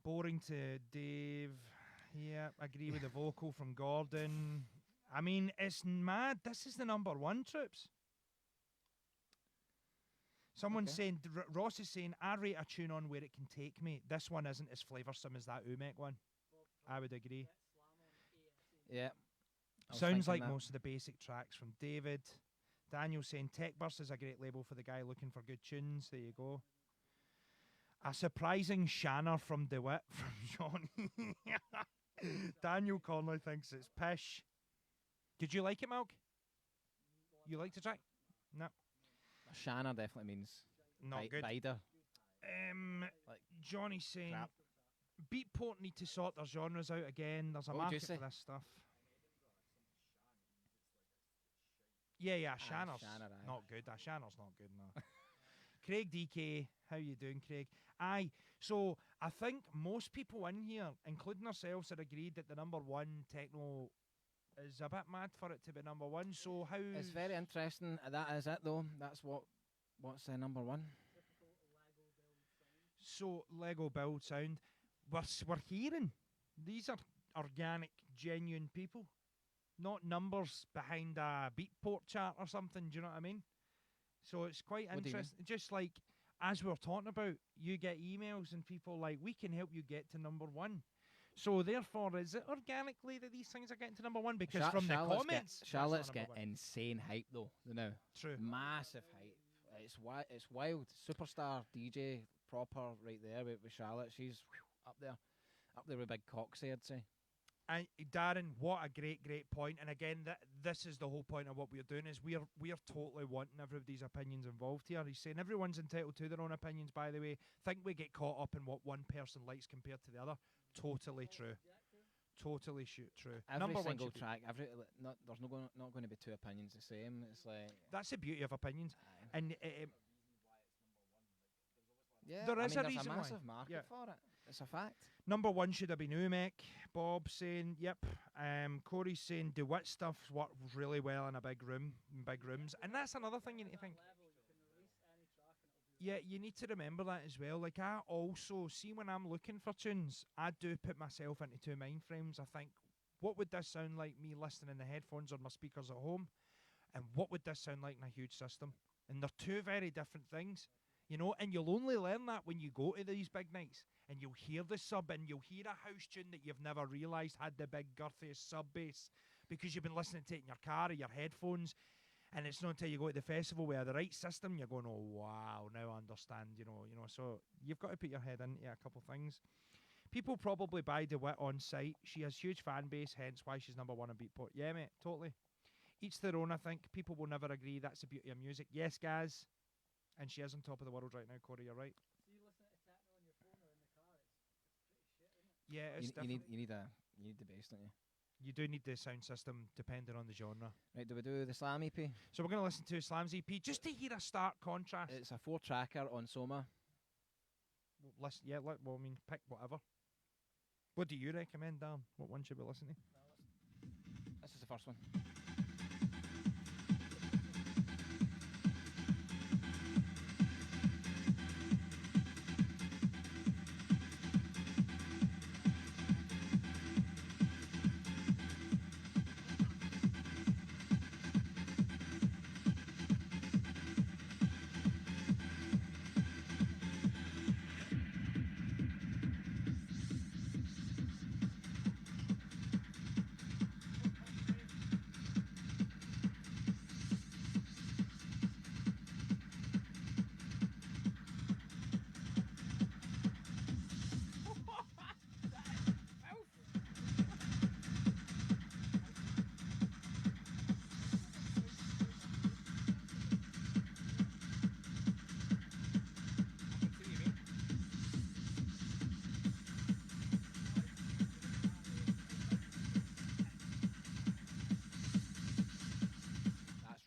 Boring to Dave. Yeah, agree with the vocal from Gordon. I mean, it's mad. This is the number one, troops. Someone's saying, Ross is saying, I rate a tune on where it can take me. This one isn't as flavoursome as that Umek one. I would agree. Yeah. Sounds like most of the basic tracks from David. Daniel saying, Techburst is a great label for the guy looking for good tunes. There you go. A surprising shanner from DeWitt from Johnny. Daniel Conley thinks it's pish. Did you like it, Malk? You liked the track? No. Shanna definitely means not good. Bider. Like Johnny's saying, crap. Beatport need to sort their genres out again. There's a market for this stuff. Yeah, Shanner's not good. Shanner's not good, no. Craig DK, how you doing, Craig? Aye, so I think most people in here, including ourselves, have agreed that the number one techno is a bit mad for it to be number one. So how? It's very interesting. That is it, though. That's what's number one. So Lego build sound. We're hearing these are organic, genuine people, not numbers behind a Beatport chart or something. Do you know what I mean? So it's quite interesting. Just like as we're talking about, you get emails and people like, we can help you get to number one. So therefore, is it organically that these things are getting to number one? Because from the comments, Charlotte's get insane hype though. No, true, massive hype. It's wild. Superstar DJ proper right there with Charlotte. She's up there with big Coxie, I'd say. And Darren, what a great point. And again, this is the whole point of what we're doing is we're totally wanting everybody's opinions involved here. He's saying everyone's entitled to their own opinions, by the way. Think we get caught up in what one person likes compared to the other. Totally true. Totally true. Every single track, there's not going to be two opinions the same. It's like that's the beauty of opinions. Aye. And yeah, there's a massive market for it. It's a fact. Number one should have been Umek. Bob saying, yep. Corey's saying DeWitt stuff works really well in big rooms. And that's another thing you need to think. Yeah, you need to remember that as well. Like, I also, see when I'm looking for tunes, I do put myself into two mind frames. I think, what would this sound like me listening in the headphones or my speakers at home? And what would this sound like in a huge system? And they're two very different things. You know, and you'll only learn that when you go to these big nights and you'll hear the sub and you'll hear a house tune that you've never realised had the big girthiest sub bass because you've been listening to it in your car or your headphones, and it's not until you go to the festival with the right system you're going, oh wow, now I understand, you know. So you've got to put your head into a couple things. People probably buy DeWitt on site. She has huge fan base, hence why she's number one on Beatport. Yeah, mate, totally. Each their own, I think. People will never agree. That's the beauty of music. Yes, guys. And she is on top of the world right now, Corey, you're right. So you listen to techno on your phone or in the car, it's pretty shit, isn't it? Yeah, it's you need the bass, don't you? you do need the sound system depending on the genre. Right, do we do the Slam EP? So we're going to listen to Slam's EP just to hear a stark contrast. It's a 4-tracker on Soma. Listen, yeah, well, I mean, pick whatever. What do you recommend, Dan? What one should we listen to? This is the first one.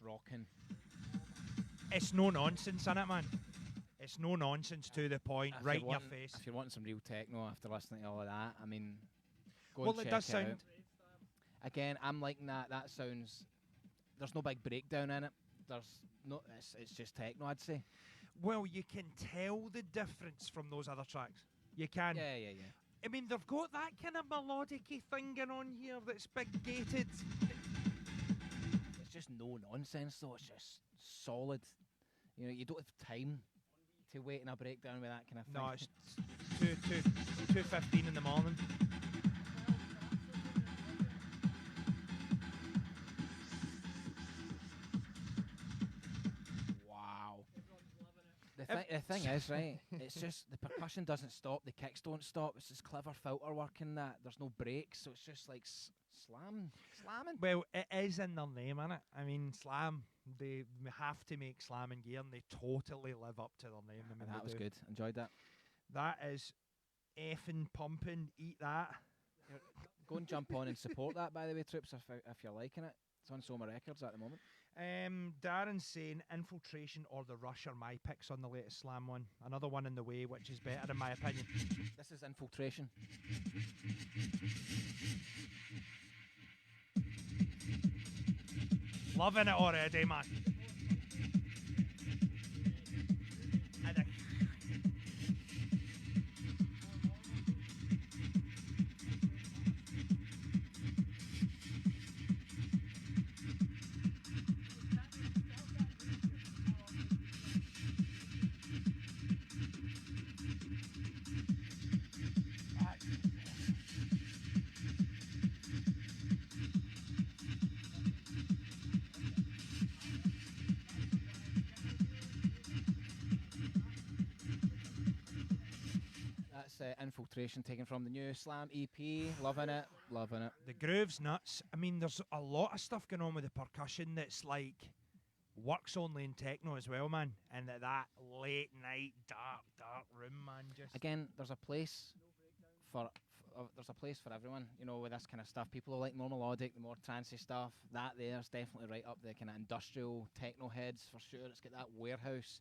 Rocking. It's no nonsense, innit, man? It's no nonsense to the point, If right you're in your wanting- face. If you're wanting some real techno after listening to all of that, I mean, go Well, and it check does it sound. out. Again, I'm liking that. That sounds. There's no big breakdown in it. There's no. It's just techno, I'd say. Well, you can tell the difference from those other tracks. You can. Yeah. I mean, they've got that kind of melodic-y thing going on here that's big gated. It's just no nonsense, though. It's just solid. You know, you don't have time to wait in a breakdown with that kind of thing. No, it's 2:15 in the morning. Wow. The thing is, right, it's just the percussion doesn't stop, the kicks don't stop. It's just clever filter work in that. There's no breaks, so it's just like slamming. Well, it is in their name, innit? I mean, Slam, they have to make slamming gear, and they totally live up to their name. I mean, And that they was do. good. Enjoyed that. That is effing pumping. Eat that. Go and jump on and support that, by the way, Troops, if you're liking it. It's on Soma Records at the moment. Darren's saying Infiltration or The Rush are my picks on the latest Slam one. Another one in the way, which is better in my opinion. This is Infiltration. Loving it already, man. And That's Infiltration, taken from the new Slam EP. Loving it. the groove's nuts. I mean, there's a lot of stuff going on with the percussion that's like works only in techno as well, man. And that late night, dark room, man. Just Again, there's a place for everyone, you know, with this kind of stuff. People who like more melodic, the more trancey stuff. That there's definitely right up the kind of industrial techno heads for sure. It's got that warehouse.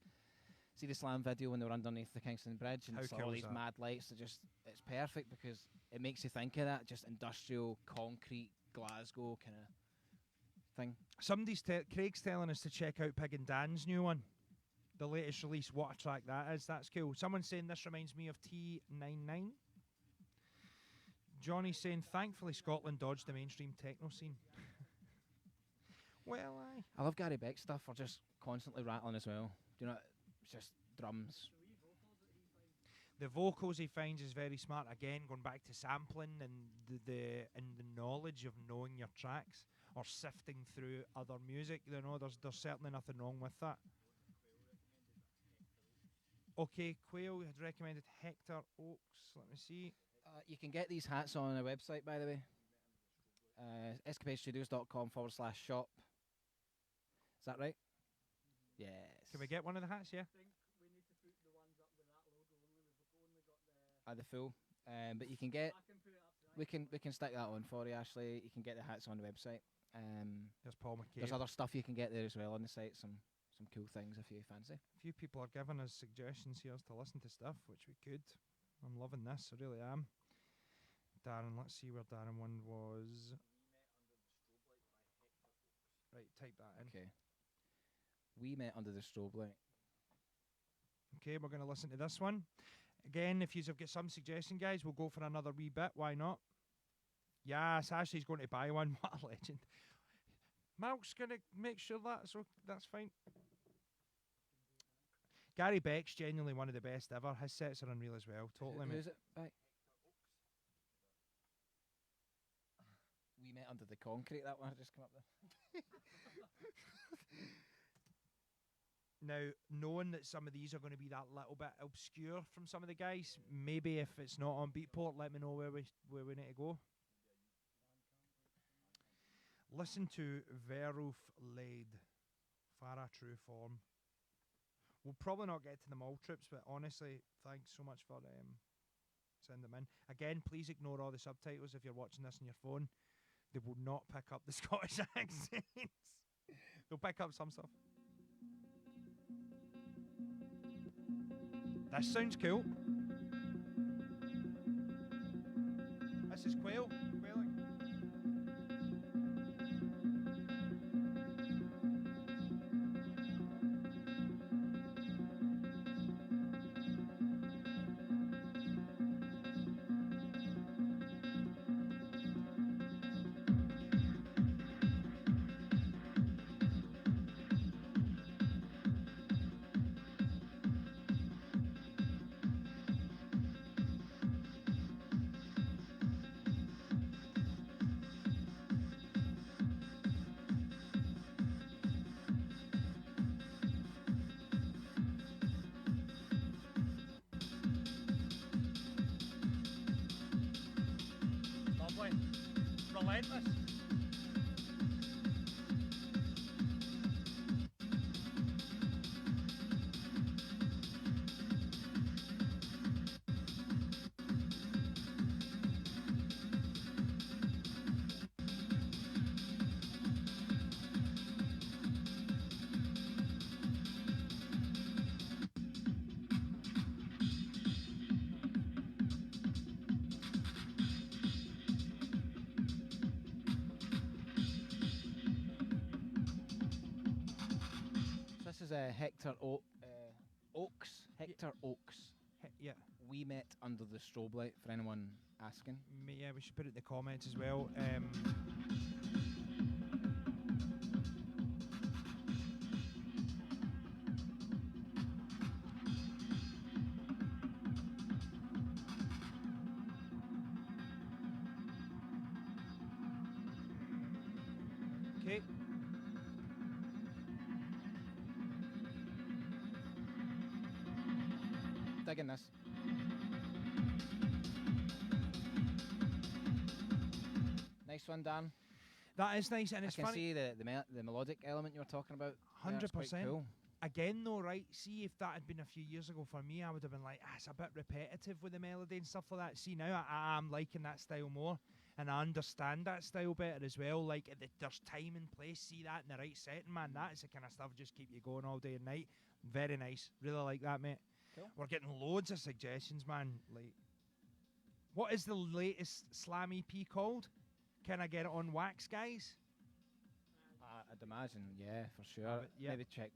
See the Slam video when they were underneath the Kingston Bridge and How it's all cool is these that? mad lights. It's perfect because it makes you think of that, just industrial, concrete, Glasgow kind of thing. Craig's telling us to check out Pig and Dan's new one, the latest release. What a track that is! That's cool. Someone's saying this reminds me of T99. Johnny's saying, thankfully Scotland dodged the mainstream techno scene. Well, aye. I love Gary Beck's stuff for just constantly rattling as well. Do you know, it's just drums. The vocals he finds is very smart. Again, going back to sampling and the knowledge of knowing your tracks or sifting through other music. You know, there's certainly nothing wrong with that. Okay, Quail had recommended Hector Oaks. Let me see. You can get these hats on our website, by the way. escapadestudios.com/shop. Is that right? Yes. Can we get one of the hats? Yeah. The full. But you can get We can stick that on for you, Ashley. You can get the hats on the website. There's Paul McKay. There's other stuff you can get there as well on the site. Some cool things if you fancy. A few people are giving us suggestions here to listen to stuff, which we could. I'm loving this, I really am. Darren, let's see where Darren one was. Right, type that in. Okay. We Met Under the Strobe Light. Okay, we're going to listen to this one. Again, if you've got some suggestion, guys, we'll go for another wee bit. Why not? Yes, Ashley's going to buy one. What a legend. Malk's going to make sure that's fine. Gary Beck's genuinely one of the best ever. His sets are unreal as well. Totally, mate. Who's it? Right. We Met Under the Concrete. That one just come up there. Now, knowing that some of these are going to be that little bit obscure from some of the guys, maybe if it's not on Beatport, let me know where we need to go. Listen to Veruf Laid, Farah True Form. We'll probably not get to them all, Trips, but honestly, thanks so much for sending them in. Again, please ignore all the subtitles if you're watching this on your phone. They will not pick up the Scottish accents. They'll pick up some stuff. This sounds cool. This is quailing. Relentless. This is Hector Oaks. Hector Oaks. Yeah. We Met Under the Strobe Light, for anyone asking. Yeah, we should put it in the comments as well. Okay. Digging this. Nice one, Dan. That is nice, and I it's can funny. see the melodic element you were talking about. Yeah, it's quite 100%. cool. Again, though, right? See, if that had been a few years ago for me, I would have been like, it's a bit repetitive with the melody and stuff like that. See, now I'm liking that style more, and I understand that style better as well. Like, there's time and place. See that in the right setting, man. That is the kind of stuff just keep you going all day and night. Very nice. Really like that, mate. Cool. We're getting loads of suggestions, man. Like, what is the latest Slam EP called? Can I get it on Wax, guys? I'd imagine, yeah, for sure. Yeah. Maybe check.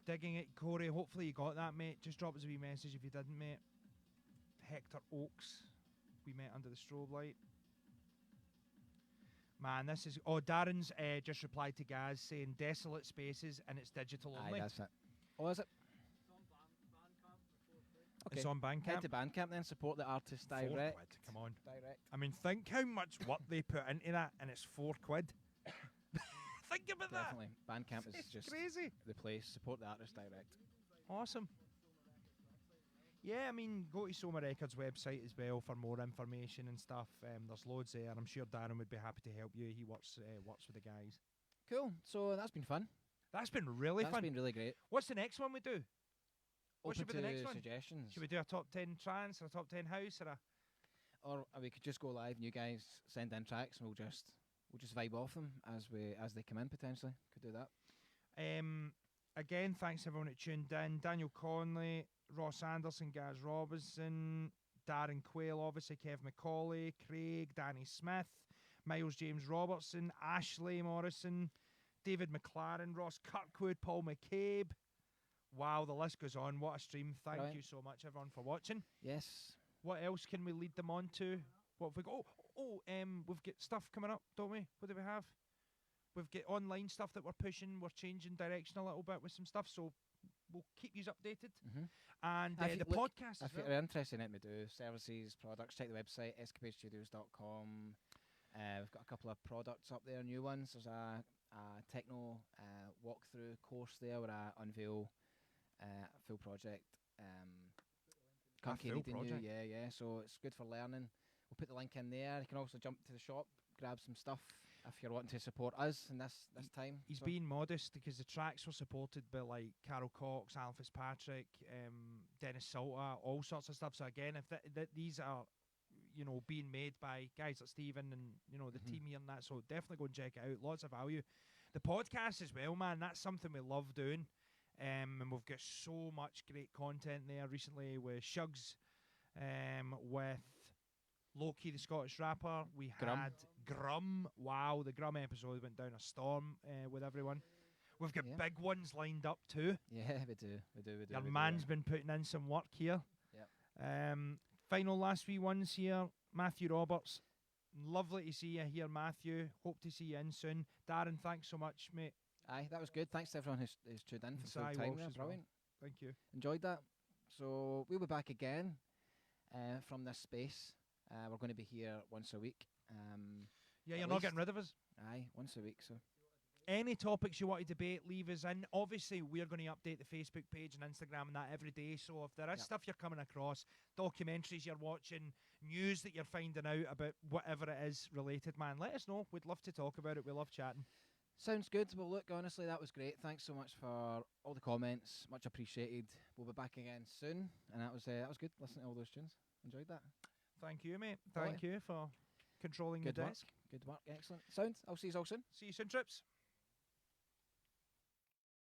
Digging it, Corey. Hopefully you got that, mate. Just drop us a wee message if you didn't, mate. Hector Oaks. We Met Under the Strobe Light. Man, this is... Oh, Darren's just replied to Gaz saying desolate spaces and it's digital Aye, only. that's it. Oh, is it? Okay. It's on Bandcamp. Head to Bandcamp then, support the artist £4. direct. Come on. Direct. I mean, think how much work they put into that and it's £4. Think about Definitely. Bandcamp that. is It's just crazy. the place. Support the artist direct. Awesome. Yeah, I mean, go to Soma Records website as well for more information and stuff. There's loads there. I'm sure Darren would be happy to help you. He works with the guys. Cool. So that's been fun. That's been really That's fun. been really great. What's the next one we do? What should be the Open next to one? suggestions. Should we do a top 10 trance or a top 10 house or a? Or we could just go live and you guys send in tracks and we'll just vibe off them as they come in potentially. Could do that. Again, thanks everyone that tuned in. Daniel Conley, Ross Anderson, Gaz Robinson, Darren Quayle, obviously, Kev McCauley, Craig, Danny Smith, Miles James Robertson, Ashley Morrison, David McLaren, Ross Kirkwood, Paul McCabe. Wow, the list goes on. What a stream. Thank you so much, everyone, for watching. Yes. What else can we lead them on to? What have we got? We've got stuff coming up, don't we? What do we have? We've got online stuff that we're pushing. We're changing direction a little bit with some stuff, so we'll keep you updated. And the podcast as well. If you're interested in it, we do services, products, check the website, escapadestudios.com. We've got a couple of products up there, new ones. There's a techno walkthrough course there where I unveil a full project. Yeah. So it's good for learning. We'll put the link in there. You can also jump to the shop, grab some stuff if you're wanting to support us in this time. He's being modest because the tracks were supported by like Carol Cox, Alan Fitzpatrick, Dennis Salter, all sorts of stuff. So again, if these are, you know, being made by guys like Stephen and, you know, the team here and that, so definitely go and check it out. Lots of value. The podcast as well, man, that's something we love doing. And we've got so much great content there recently with Shugs, with Loki, the Scottish rapper. We had Grum. Wow, the Grum episode went down a storm with everyone. We've got big ones lined up too. Yeah, we do. Your man's been putting in some work here. Yep. Final last wee ones here. Matthew Roberts. Lovely to see you here, Matthew. Hope to see you in soon. Darren, thanks so much, mate. Aye, that was good. Thanks to everyone who's tuned in for the time there. Brilliant. Thank you. Enjoyed that. So we'll be back again from this space. We're going to be here once a week. You're not getting rid of us. Aye, once a week. So any topics you want to debate, leave us in. Obviously, we're going to update the Facebook page and Instagram and that every day. So if there is stuff you're coming across, documentaries you're watching, news that you're finding out about whatever it is related, man, let us know. We'd love to talk about it. We love chatting. Sounds good. Well, look, honestly, that was great. Thanks so much for all the comments. Much appreciated. We'll be back again soon. And that was good. Listening to all those tunes. Enjoyed that. Thank you, mate. Thank you for controlling good the work. desk. Good work. Excellent. Sound. I'll see you all soon. See you soon, Trips.